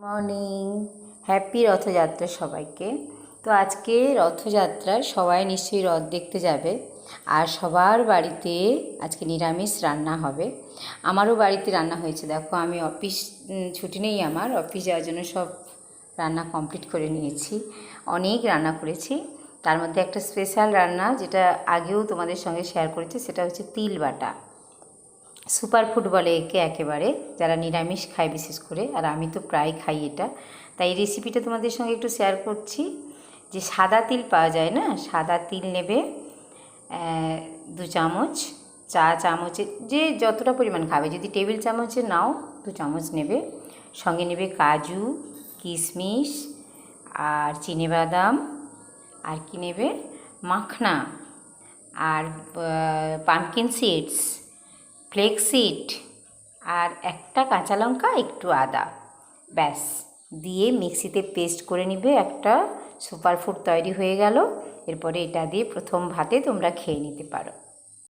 Morning, happy Rathyatra সবাইকে। তো আজকে রথযাত্রায় সবাই নিশ্চয়ই রথ দেখতে যাবে, আর সবার বাড়িতে আজকে নিরামিষ রান্না হবে। আমারও বাড়িতে রান্না হয়েছে। দেখো, আমি অফিস ছুটি নেই, আমার অফিস যাওয়ার জন্য সব রান্না কমপ্লিট করে নিয়েছি। অনেক রান্না করেছি, তার মধ্যে একটা স্পেশাল রান্না যেটা আগেও তোমাদের সঙ্গে শেয়ার করেছি, সেটা হচ্ছে তিল বাটা। সুপার ফুড বলে একে একেবারে, যারা নিরামিষ খায় বিশেষ করে, আর আমি তো প্রায় খাই এটা। তাই এই রেসিপিটা তোমাদের সঙ্গে একটু শেয়ার করছি। যে সাদা তিল পাওয়া যায় না, সাদা তিল নেবে 2 চামচ, চা চামচের যে যতটা পরিমাণ খাবে, যদি টেবিল চামচে নাও 2 চামচ নেবে। সঙ্গে নেবে কাজু, কিশমিশ আর চিনিবাদাম, আর কি নেবে, মাখনা, আর পামকিন সিডস, ফ্লেক্সিড, আর একটা কাঁচা লঙ্কা, একটু আদা। ব্যাস, দিয়ে মিক্সিতে পেস্ট করে নিবে, একটা সুপার ফুড তৈরি হয়ে গেল। এরপরে এটা দিয়ে প্রথম ভাতে তোমরা খেয়ে নিতে পারো।